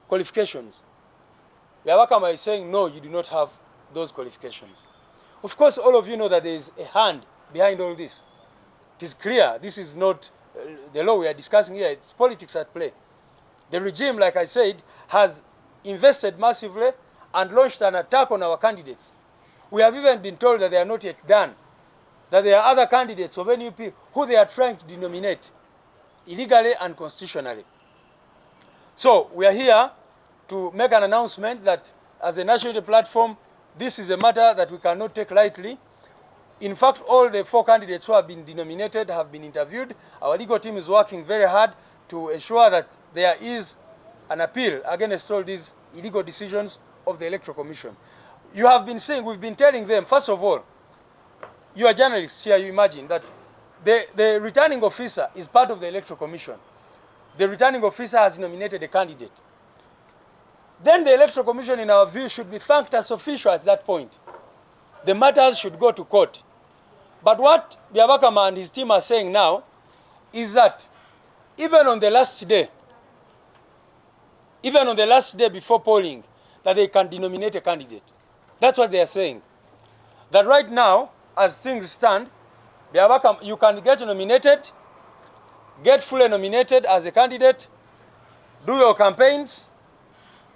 qualifications. Byabakama is saying, no, you do not have those qualifications. Of course, all of you know that there is a hand behind all this. It is clear. This is not the law we are discussing here. It's politics at play. The regime, like I said, has invested massively and launched an attack on our candidates. We have even been told that they are not yet done, that there are other candidates of NUP who they are trying to denominate illegally and constitutionally. So we are here to make an announcement that as a national unity platform, this is a matter that we cannot take lightly. In fact, all the 4 candidates who have been denominated have been interviewed. Our legal team is working very hard to ensure that there is an appeal against all these illegal decisions of the Electoral Commission. You have been saying, we've been telling them, first of all, you are journalists here, you imagine that the returning officer is part of the Electoral Commission. The returning officer has nominated a candidate. Then the Electoral Commission, in our view, should be thanked as official at that point. The matters should go to court. But what Byabakama and his team are saying now is that even on the last day before polling, that they can denominate a candidate. That's what they are saying. That right now, as things stand, Byabakama, you can get nominated, get fully nominated as a candidate, do your campaigns,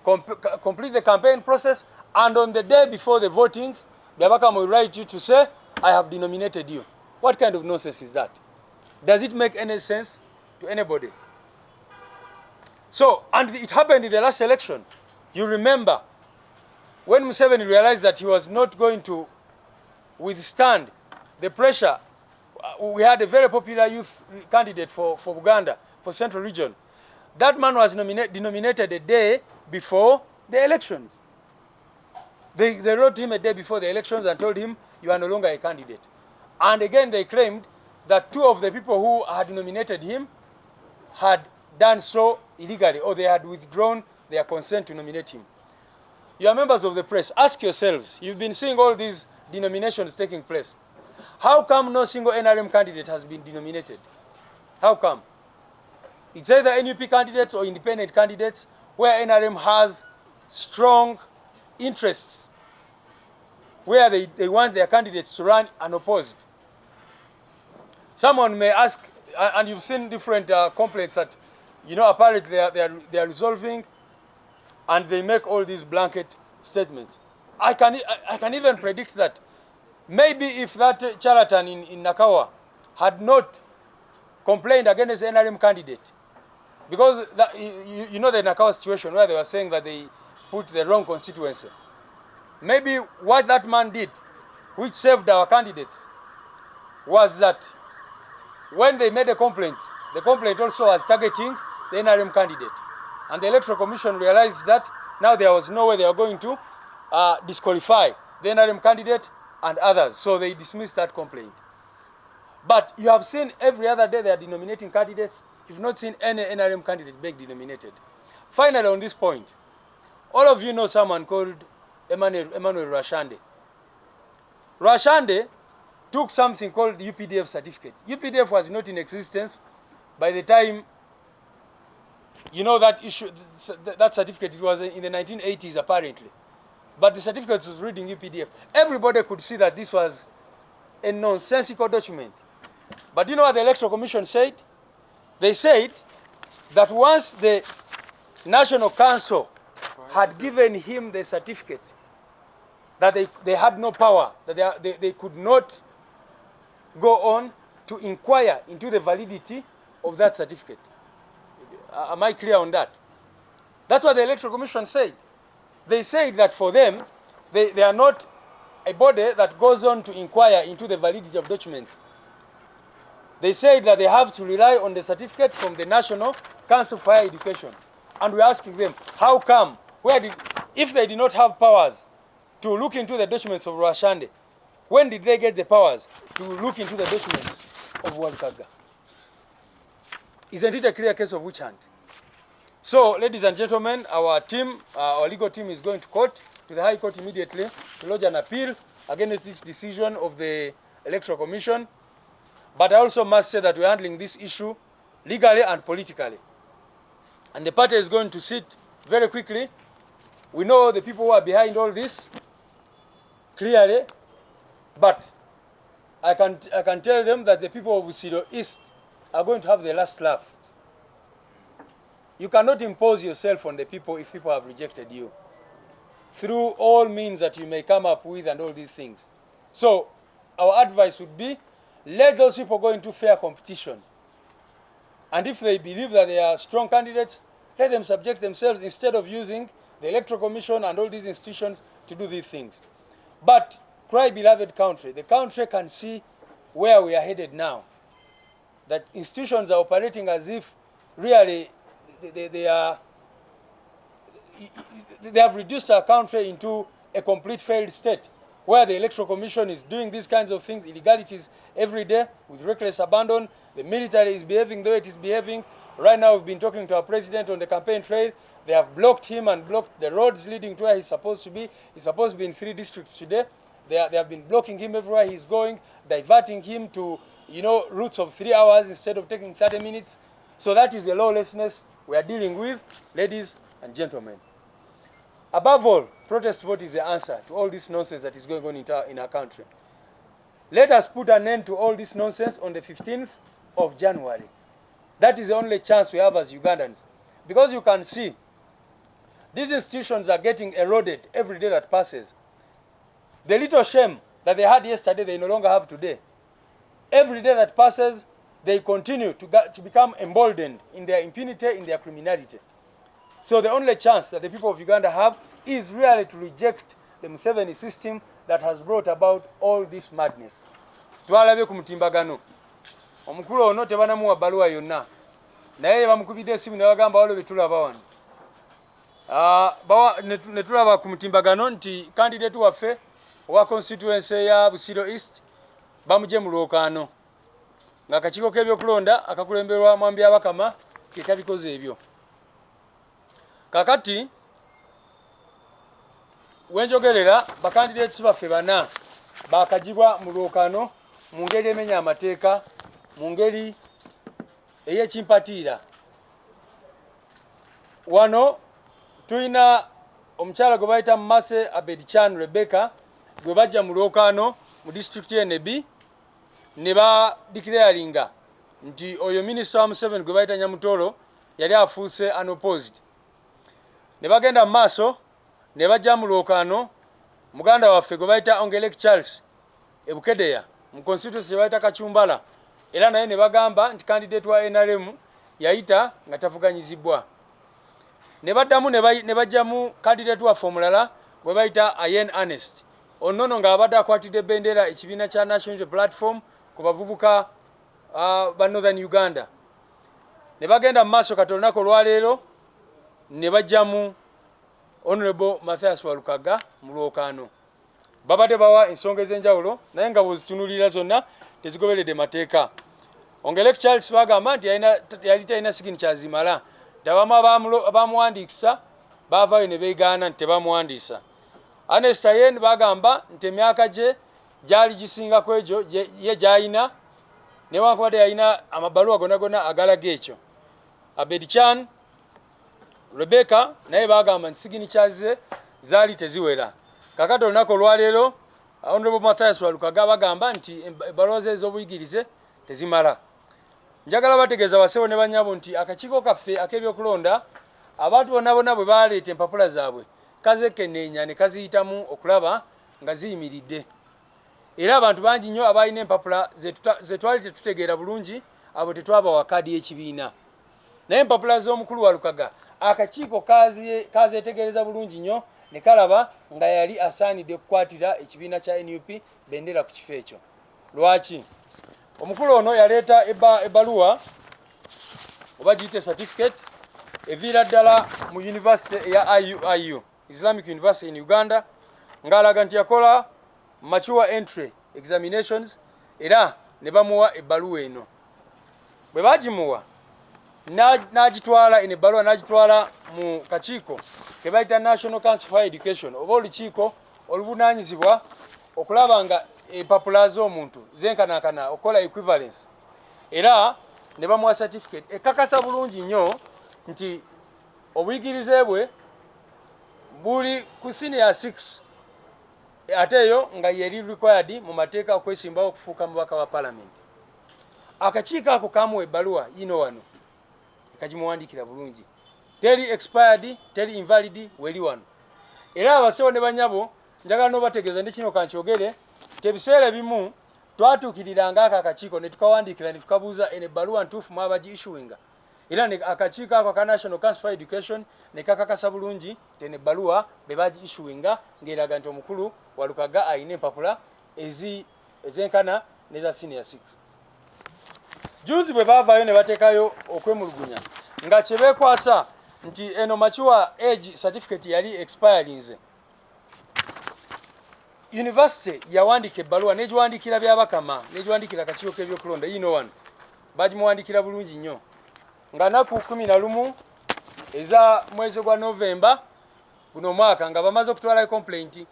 complete the campaign process, and on the day before the voting, Byabakama will write you to say, I have denominated you. What kind of nonsense is that? Does it make any sense to anybody? So, and it happened in the last election. You remember when Museveni realized that he was not going to withstand the pressure. We had a very popular youth candidate for Uganda, for Central Region. That man was denominated a day before the elections. They wrote him a day before the elections and told him, you are no longer a candidate. And again, they claimed that 2 of the people who had nominated him had done so illegally, or they had withdrawn their consent to nominate him. You are members of the press. Ask yourselves, you've been seeing all these denominations taking place. How come no single NRM candidate has been denominated? How come? It's either NUP candidates or independent candidates where NRM has strong interests, where they want their candidates to run unopposed. Someone may ask, and you've seen different complaints that, you know, apparently they are resolving, and they make all these blanket statements. I can even predict that maybe if that charlatan in Nakawa had not complained against the NRM candidate, because that, you know the Nakawa situation where they were saying that they put the wrong constituency. Maybe what that man did, which saved our candidates, was that when they made a complaint, the complaint also was targeting the NRM candidate. And the Electoral Commission realized that now there was no way they were going to disqualify the NRM candidate and others. So they dismissed that complaint. But you have seen every other day they are denominating candidates. You've not seen any NRM candidate being denominated. Finally, on this point, all of you know someone called Emmanuel Rwashande. Rwashande took something called the UPDF certificate. UPDF was not in existence by the time, you know, that issue, that certificate, it was in the 1980s apparently. But the certificate was reading UPDF. Everybody could see that this was a nonsensical document. But you know what the Electoral Commission said? They said that once the National Council had given him the certificate, that they had no power, that they could not go on to inquire into the validity of that certificate. Am I clear on that? That's what the Electoral Commission said. They said that for them, they are not a body that goes on to inquire into the validity of documents. They said that they have to rely on the certificate from the National Council for Higher Education. And we're asking them, how come? If they did not have powers to look into the documents of Rwashande, when did they get the powers to look into the documents of Walukaga? Isn't it a clear case of witch hunt? So, ladies and gentlemen, our team, our legal team is going to court, to the High Court immediately, to lodge an appeal against this decision of the Electoral Commission. But I also must say that we're handling this issue legally and politically. And the party is going to sit very quickly. We know the people who are behind all this clearly, but I can tell them that the people of Busiro East are going to have the last laugh. You cannot impose yourself on the people if people have rejected you, through all means that you may come up with and all these things. So our advice would be, let those people go into fair competition. And if they believe that they are strong candidates, let them subject themselves instead of using the Electoral Commission and all these institutions to do these things. But, cry beloved country, the country can see where we are headed now. That institutions are operating as if really they have reduced our country into a complete failed state, where the Electoral Commission is doing these kinds of things, illegalities every day with reckless abandon. The military is behaving the way it is behaving. Right now we've been talking to our president on the campaign trail. They have blocked him and blocked the roads leading to where he's supposed to be. He's supposed to be in 3 districts today. They have been blocking him everywhere he's going, diverting him to, routes of 3 hours instead of taking 30 minutes. So that is the lawlessness we are dealing with, ladies and gentlemen. Above all, protest vote is the answer to all this nonsense that is going on in our country. Let us put an end to all this nonsense on the 15th of January. That is the only chance we have as Ugandans. Because you can see, these institutions are getting eroded every day that passes. The little shame that they had yesterday, they no longer have today. Every day that passes, they continue to become emboldened in their impunity, in their criminality. So the only chance that the people of Uganda have is really to reject the Museveni system that has brought about all this madness. Twalabe ku mutimbagano. Omukulu ono tebanamuwa baluwa yonna. Naye bamukubidde esimu ne bagamba waliwo betulaba wano. Ne tulaba ku mutimbagano nti candidate waffe owa constituency ya Busiro East bamuje mu lwokaano. Ng'akakiiko k'ebyokulonda akakulemberwa Mwambi Abakama ke kabikoze ebyo. Kakati wenjogerera bakandidates baffe bana bakagibwa mu lwokaano mu ngeri emenya amateeka, mu ngeri ey'ekimpatiira. Wano tulina omukyala gwe bayita Mase Abedichan Rebecca gwe bajja mu lwokaano mu district y'Enebi ne badeclaringa nti oyo minisita wa Museveni gwe bayita Nyamutolo yali afuuse unopposed. Ne bagenda mu maaso ne bajja mu lwokaano muganda waffe gwe bayita Ongelek Charles Ebukedeya mu constituency gye bayita Kachumbala, era naye ne bagamba nti candidate wa NRM yayita nga tavuganyizibwa. Ne baddamu ne bajjamu candidate waffe omulala gwe bayita Ayen Ernest, onnono ng'abadde akwatidde ebendera ekibiina kya National Unity Platform ku bavubuka ba Northern Uganda. Ne bagenda mu maaso kati olunaku olwaleero ne bajjamu Honorable Mathias Walukaga mu lwokaano. Babadde bawa ensonga ez'enjawulo naye nga bw'ozitunulira zonna tezigoberedde mateeka. Ongelek Charles bagamba nti yali talina signature zimala. Abamu abamuwandiikisa baavaayo ne beegaana nti tebamuwandiisa. Ernest Ayen bagamba nti emyaka gye gyali gisingako egyo ye gy'alina newankubadde yalina amabaluwa gonna agalaga ekyo. Abedichan Rebecca naye bagamba nti signature ze zaali teziwera. Kakati olunaku olwaleero Honorable Mathias Walukaga bagamba nti ebbaluwa ze ez'obuyigirize tezimala. Njagala bategeeza basebo ne banyabo nti akakiiko kaffe ak'ebyokulonda abantu bonna bwe baleeta empapula zaabwe kazekenneenya ne kaziyitamu okulaba nga ziyimiridde. Era abantu bangi nnyo abalina empapula ze twali tetutegeera bulungi abo tetwabawa kaadi y'ekibiina. Naye empapula z'omukulu Walukaga akakiiko kazeetegereza bulungi nnyo ne kalaba nga yali asaanidde okukwatira ekibiina kya NUP bendera ku kifo ekyo. Lwaki? Omukulu ono yaleeta ebbaluwa oba giyite certificate eviira ddala mu university eya IU, Islamic University in Uganda, ng'alaga nti yakola mature entry examinations era ne bamuwa ebbaluwa eno. Bwe bagimuwa n'agitwala eno ebbaluwa n'agitwala mu kakiiko ke bayita National Council for Education oba olukiiko oluvunaanyizibwa okulaba nga empapula z'omuntu zenkanankana okola equivalence, era ne bamuwa certificate ekakasa bulungi nnyo nti obuyigirize bwe buli ku senior 6 ate eyo nga yeri required mu mateeka okwesimbawo okufuuka mubaka wa parliament. Akakiiko ako kamuwa ebbaluwa yino wano kagimuwandiikira bulungi, teri expired teri invalid, weri wano. Era abasewo ne banyabo njagala n'obategeeza ndi kino kankyogere, tebiseera bimu twatuukiriranga ako akakiiko ne tukawandiikira ne tukabuuza eno ebbaluwa ntuufu mwaba gi issuinga. Era akakiiko ako aka National Council for Education ne kakakasa bulungi tene ebbaluwa be bagi issuinga ng'eraga nti omukulu Walukaga ayina empapula ezenkana neza senior 6. Juzi bwe baavaayo ne bateekayo okwemulugunya nga kye beekwasa nti eno mature age certificate yali expirinze. University yawandiika ebbaluwa n'egiwandiikira byabakama n'egiwandiikira akakiiko k'ebyokulonda yino wano bagimuwandiikira bulungi nnyo nga naku 11 eza mwezi gwa November guno mwaka nga bamaze okutwalayo complaint.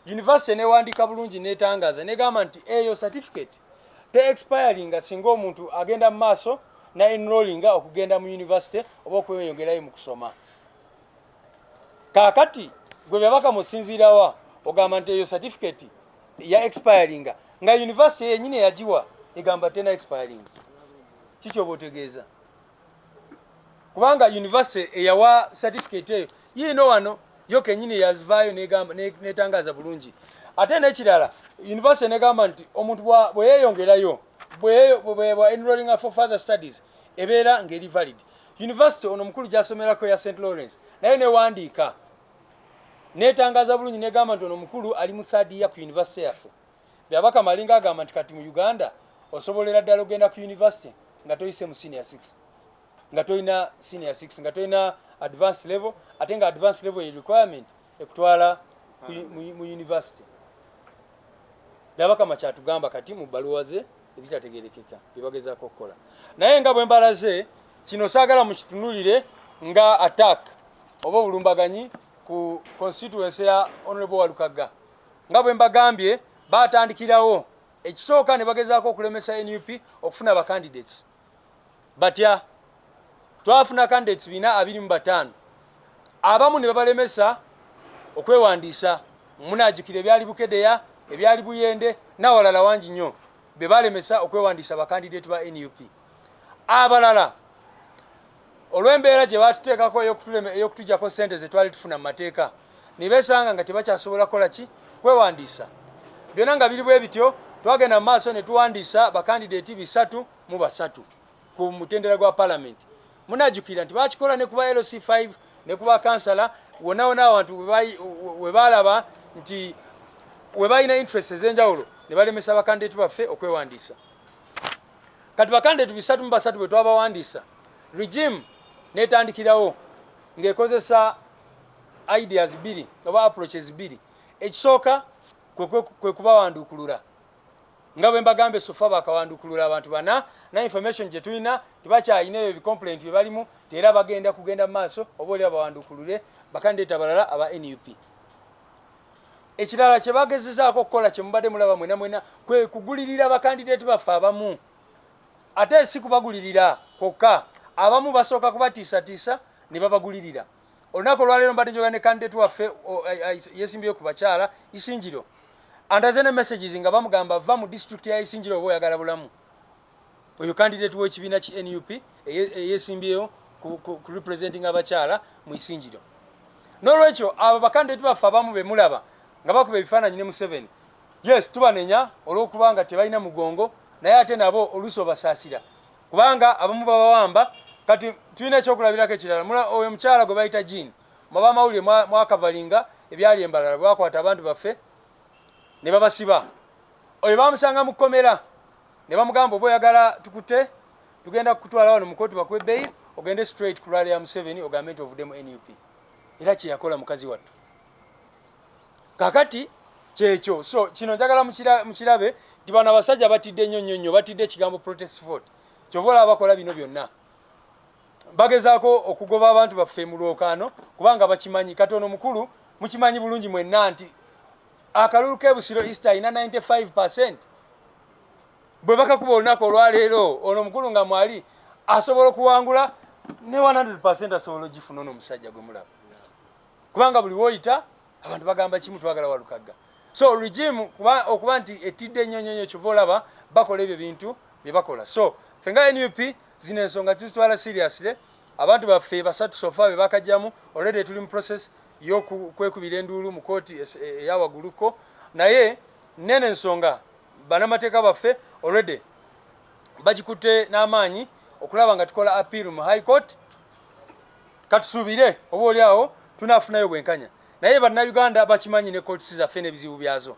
University newandiika bulungi netangaza negamba nti eyo certificate te expiring singa omuntu agenda mu maaso na enrolling okugenda mu university oba okweyongerayo mu kusoma. Kakati gwe babaka musinzirawa ogamba nti eyo certificate ya expiring nga university yenyine yajiwa egamba tena expiring. Kikyo botegeeza kubanga university eyawa certificate eyo yino wano yo kenyine yazvayo negamba netangaza bulungi. Ate n'ekirala university negamba nti omuntu bwe yeyongerayo bwe enrolling for further studies ebeera ngeri valid. University ono mukulu gyasomerako ya St. Lawrence naye newandiika netangaza bulungi negamba nti ono mukulu ali mu 3rd year ku university yaffe. Byabaka malinga agamba nti kati mu Uganda osobolera ddala ogenda ku university nga toyise mu senior 6 nga toyina senior 6 nga toyina advanced level ate nga advanced level ye requirement ekutwala mu university. Byabaka makyatugamba kati mu bbaluwa ze ebitategerekeka byebagezaako okukola. Naye nga bwe mbalaze kino saagala mukitunulire nga attack oba obulumbaganyi ku constituency ya Honorable Walukaga. Nga bwe mbagambye batandikirawo ekisooka ne bagezaako okulemesa NUP okufuna ba candidates. Batya twafuna candidates 425 abamu ne babalemesa okwewandiisa. Munajjukira ebyali Bukedeya ebyali Buyende n'awalala wangi nnyo be balemesa okwewandiisa ba candidate ba NUP. Abalala olw'embeera gye batuteekako ey'okutujjako ssente ze twali tufuna mu mateeka ne beesanga nga tebakyasobola kukola ki kwewandiisa. Byonna nga biri bwe bityo twagenda mu maaso ne tuwandiisa ba candidate 303 ku mutendera gwa parliament. Munajjukira nti bakikola ne kuba LC5 ne kuba kansala wonna abantu we balaba nti we balina interest ez'enjawulo ne balemesa ba candidate baffe okwewandiisa. Kati ba candidate 303 bwe twabawandiisa regime netandikirawo ng'ekozesa ideas 2 oba approaches 2. Ekisooka kwe kubawandukulula nga bwe mbagambe sofa bakawandukulula abantu bana na information gye tulina tebakyalina ebyo complaint bye balimu era bagenda kugenda mu maaso oba oli abawandukulule bakandidate abalala aba NUP. Ekirala kye bagezezaako okukola kye mubadde mulaba mwena kwe kugulirira bakandidate baffe abamu. Ate si kubagulirira kokka, abamu basooka kubatiisatiisa ne babagulirira. Olunaku olwaleero mbadde njogera ne candidate waffe yeesimbyeyo ku bakyala Isingiro. Andaze ne messages nga bamugamba va mu district ya Isingiro oba oyagala bulamu. Oyo candidate w'ekibiina ki NUP yeesimbyeyo ku representing abakyala mu Isingiro. N'olwekyo abo bakandidate baffe abamu be mulaba nga bakuba ebifaananyi ne Museveni. Yes, tubanenya olw'okubanga tebalina mugongo naye ate nabo oluusi obasaasira kubanga abamu babawamba. Kati tulina ekyokulabirako ekirala. Oyo mukyala gwe bayita Jean mwaba mawulire mwakavalinga ebyali embalala bwakwata abantu baffe ne babasiba. Oyo bamusanga mu kkomera ne bamugamba oba oyagala tukute tugenda kukutwala wano mu kooti bakuwe bail ogende straight ku lwali ya Museveni ogambe nti ovuddemu NUP. Era kye yakola mukazi wattu. Kakati kyekyo. So kino njagala mukirabe nti bano abasajja batidde nnyo batidde ekigambo protest vote. Kyova olaba bakola bino byonna. Bagezaako okugoba abantu baffe mu lwokaano kubanga bakimanyi. Katono mukulu mukimanyi bulungi mwenna nti akalulu k'e East ina 95%. Bwe bakakuba olunaku olwaleero ono mukulu nga mwali asobola okuwangula ne 100% asobola ogifuna ono omusajja gwe mulaba kubanga buli woyita abantu bagamba kimu twagala Walukagga. So regime okuba nti etidde ennyonyonyo kyova olaba bakola ebyo bintu bye bakola. So fenga NUP zino ensonga tuzitwala seriously. Abantu baffe basatu sofa be bakajjamu already tuli mu process y'okwekubira enduulu mu kooti eyawaguluko naye nene ensonga banamateeka baffe already bagikutte n'amaanyi okulaba nga tukola appeal mu High Court. Katusuubire oba oli awo tunafunayo bwenkanya naye bannayuganda bakimanyi ne kooti zaffe n'ebizibu byazo.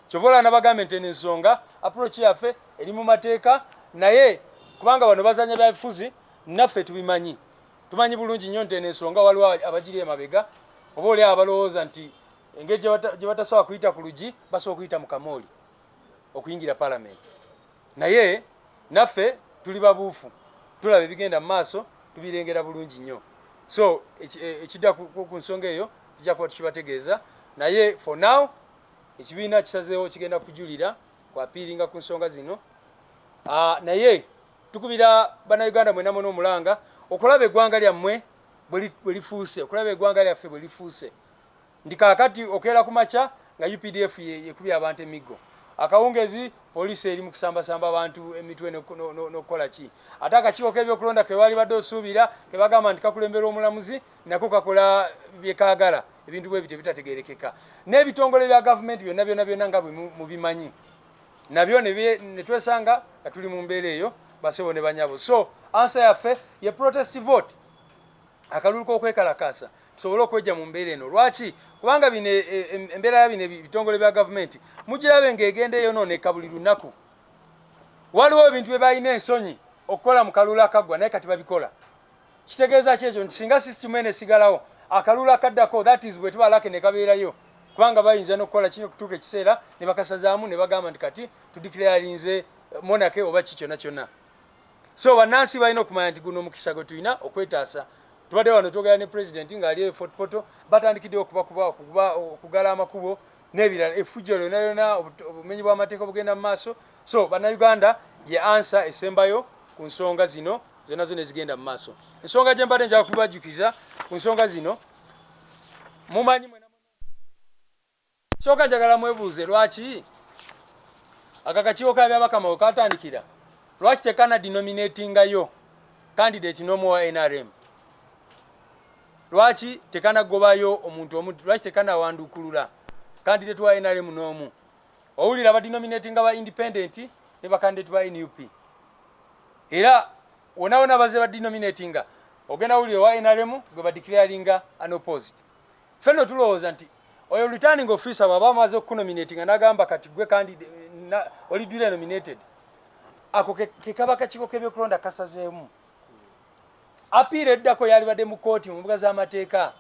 Kyovola n'abagambye nti ensonga approach yaffe eri mu mateeka naye kubanga bano bazanya byabufuzi naffe tubimanyi tumanyi bulungi nnyo nti ensonga waliwo abagiri emabega oba oli abalowooza nti engeri gye batasobola kuyita ku lugi basobola kuyita mu kamooli okuyingira palamenti naye naffe tuli babuufu tulaba ebigenda mu maaso tubirengera bulungi nnyo. So ekidda ku nsonga eyo tujja kuba tukibategeeza naye for now ekibiina kisazeewo kigenda kujulira kwapiiringa ku nsonga zino naye tukubira bannayuganda mwena mwena omulanga okulaba eggwanga lyammwe bwe lifuuse okulaba eggwanga lyaffe bwe lifuuse ndi kaakati okeera ku makya nga UPDF yekubya abantu emiggo akawungezi poliisi eri mu kusambasamba abantu emitwe n'okukola ki ate akakiiko k'ebyokulonda ke baali badde osuubira ke bagamba nti kakulembera omulamuzi nako kakola byekaagala ebintu bwe bityo bitategeerekeka n'ebitongole bya gavumenti byonna nga bwe mubimanyi nabyo ne twesanga nga tuli mu mbeera eyo basebo ne banyabo. So answer yaffe ye protest vote akalulu k'okwekalakaasa tusobole okwejja mu mbeera eno. Lwaki? Kubanga bino embeera ya bino ebitongole bya gavumenti mugirabe ng'egenda eyonooneka buli lunaku. Waliwo ebintu bye balina ensonyi okukola mu kalulu akaggwa naye kati babikola. Kitegeeza ki ekyo nti singa sisitimu eno esigalawo akalulu akaddako that is bwe tubalake ne kabeerayo kubanga bayinza n'okukola kino okutuuka ekiseera ne bakasazaamu ne bagamba nti kati tudikirayalinze monake oba ki kyonna kyonna. So bannansi balina okumanya nti guno omukisa gwe tulina okwetaasa. Tubadde wano twogera ne president ng'ali Fort Portal batandikidde okugala amakubo n'ebirala effujjo lyonna obumenyi bw'amateeka obugenda mu maaso. So bannayuganda ye ansa esembayo ku nsonga zino zonna zonna ezigenda mu maaso. Ensonga gye mbadde njagala kubajjukiza ku nsonga zino mumanyi mwena sooka njagala mwebuuze lwaki akakakiiko ka byabakama we katandikira lwaki tekana denominatingayo candidate n'omu wa NRM lwaki tekanagobayo omuntu omu lwaki tekanawandukulula candidate wa NRM n'omu owulira badenominatinga ba independent ne bakandidate ba NUP era wona baze badenominatinga ogenda wulira wa NRM gwe badeclaringa unopposed. Fenno tulowooza nti oyo returning officer baba amaze okunominatinga n'agamba kati gwe candidate oli duly nominated ako kekaba kakiiko k'ebyokulonda kasazeemu apiira eddako yali badde mu kooti mu mbuga z'amateeka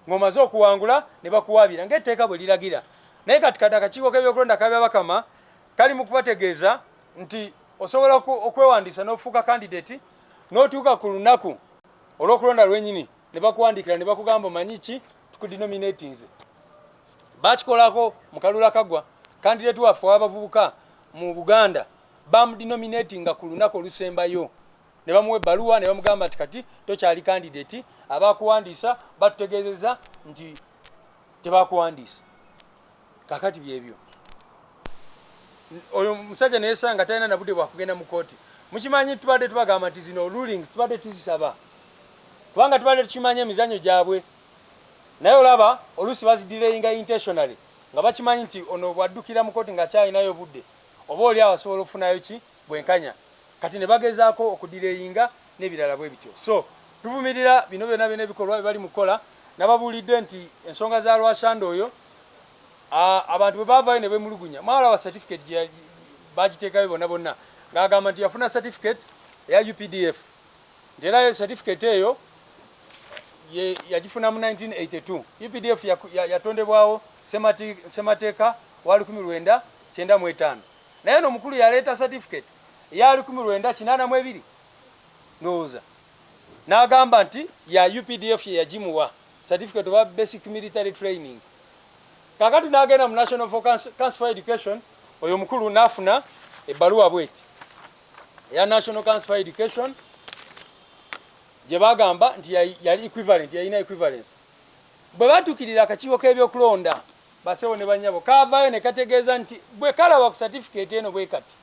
ng'omaze okuwangula ne bakuwaabira ng'etteeka bwe liragira naye kati kati akakiiko k'ebyokulonda kabyabakama kali mu kubategeeza nti osobola okwewandiisa n'ofuuka candidate n'otuuka ku lunaku olw'okulonda lwenyini ne bakuwandiikira ne bakugamba omanyi ki tukudenominatinze bakikolako mu kalulu akaggwa candidate waffe w'abavubuka mu Buganda bamudenominatinga ku lunaku olusembayo ne bamuwa ebbaluwa ne bamugamba nti kati tokyali candidate abakuwandiisa batutegeezeza nti tebakuwandiisa kakati byebyo oyo musajja neyesanga talina na budde bwakugenda mu kooti mukimanyi tubadde tubagamba nti zino rulings tubadde tuzisaba kubanga tubadde tukimanyi emizannyo gyabwe naye olaba oluusi bazidireyinga intentionally nga bakimanyi nti ono bwaddukira mu kooti nga kyalinayo budde oba oli awo okufunayo ki bwenkanya kati ne bagezaako okudireyinga n'ebirala bwe bityo. So tuvumirira bino byonna byonna ebikolwa bye bali mu kukola nababuulidde nti ensonga za Lwasanda oyo abantu bwe baavaayo ne bemulugunya mwala wa certificate bagiteekayo bonna ng'agamba nti yafuna certificate eya UPDF nti era certificate eyo yagifuna mu 1982 UPDF yatondebwawo semateeka wa 1995 naye n'omukulu yaleeta certificate eya 1982 ndowooza n'agamba nti ya UPDF ye yagimuwa certificate of basic military training kakati n'agenda mu National for Council for Education oyo omukulu n'afuna ebbaluwa bweti eya National Council for Education gye bagamba nti yali equivalent, yalina equivalence. Bwe batukirira akakiiko k'ebyokulonda basewo ne bannyabo kaavaayo ne kategeeza nti bwe kalaba ku certificate eno bwe kati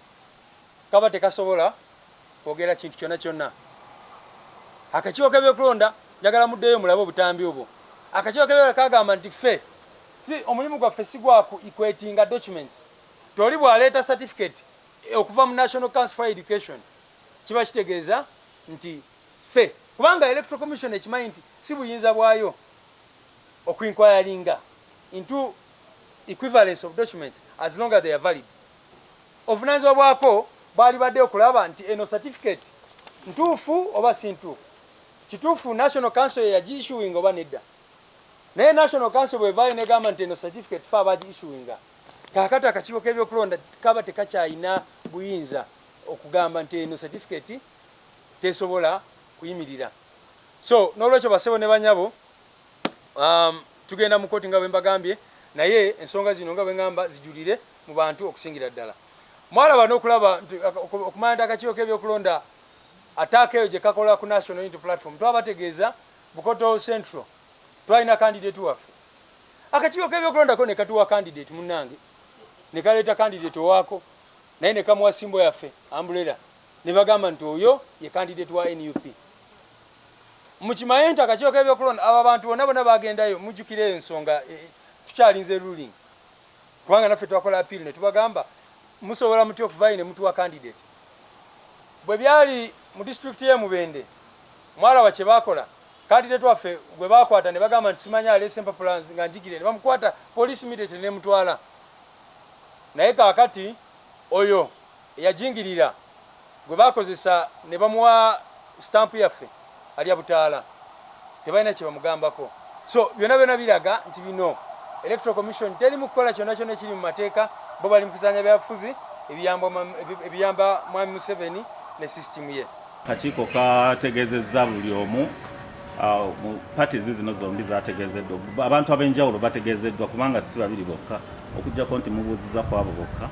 kaba tekasobola kwogera kintu kyonna kyonna. Akakiiko k'ebyokulonda njagala muddeyo mulabe obutambi obwo. Akakiiko k'ebyokulonda kagamba nti ffe si omulimu gwaffe si gwa ku equatinga documents. Toli bw'aleeta certificate okuva mu National Council for Education kiba kitegeeza nti ffe kubanga Electoral Commission ekimanyi nti si buyinza bwayo okuinquiringa into equivalence of documents as long as they are valid. Obuvunaanyizibwa bwako bwali badde okulaba nti eno certificate ntuufu oba si ntuufu. Kituufu National Council yagiissuing oba nedda. Naye National Council bwevaayo negamba nti eno certificate fe abagiissuinga. Kaakati akakiiko k'ebyokulonda kaba tekakyayina buyinza okugamba nti eno certificate tesobola kuyimirira. So n'olwekyo basebo ne banyabo tugenda mu kooti nga bwe mbagambye, naye ensonga zino nga bwe ngamba zijulire mu bantu okusingira ddala. Mwalaba n'okulaba okumanya nti akakiiko k'ebyokulonda ataaka eyo gye kakola ku National Unity Platform twabategeeza Bukoto Central twalina candidate waffe. Akakiiko k'ebyokulondako ne katuwa candidate munnange ne kaleeta candidate owaako naye ne kamuwa simbo yaffe Umbrella ne bagamba nti oyo ye candidate wa NUP. Mukimanye nti akakiiko k'ebyokulonda abo abantu bonna bagendayo mujjukire ensonga tukyalinze ruling kubanga naffe twakola appeal ne tubagamba musobola muti okuvaayo ne mutuwa candidate. Bwe byali mu district ye Mubende mwalaba kye baakola candidate waffe gwe baakwata ne bagamba nti simanya alese empapula nga njigire ne bamukwata police immediately ne mutwala. Naye kaakati oyo eyajingirira gwe baakozesa ne bamuwa stamp yaffe ali Butaala tebalina kye bamugambako. So byonna biraga nti bino Electoral Commission teri mu kukola kyonna kyonna ekiri mu mateeka, bo bali mu kuzanya byabufuzi ebiyamba Mwami Museveni ne system ye. Akakiiko kategeezezza buli omu mu parties zino zombi zategeezeddwa, abantu ab'enjawulo bategeezeddwa kubanga si babiri bokka okuggyako nti mubuuziza kwabo bokka.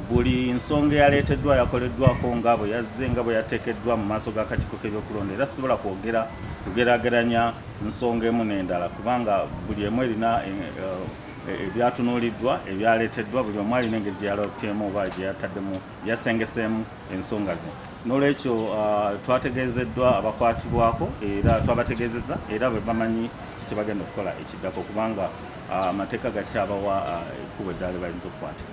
Buli nsonga eyaleeteddwa yakoleddwako nga bwe yazze nga bwe yateekeddwa mu maaso g'akakiiko k'ebyokulonda era sisobola kugeraageranya nsonga emu n'endala kubanga buli emu erina ebyatunuuliddwa ebyaleeteddwa, buli omu alina engeri gye yaloopyemu oba gye yataddemu yasengeseemu ensonga ze. N'olwekyo twategeezeddwa abakwatibwako era twabategeezezza era bwe bamanyi kiki bagenda okukola ekiddako kubanga amateeka gakyabawa ekkubo eddala bayinza okukwata.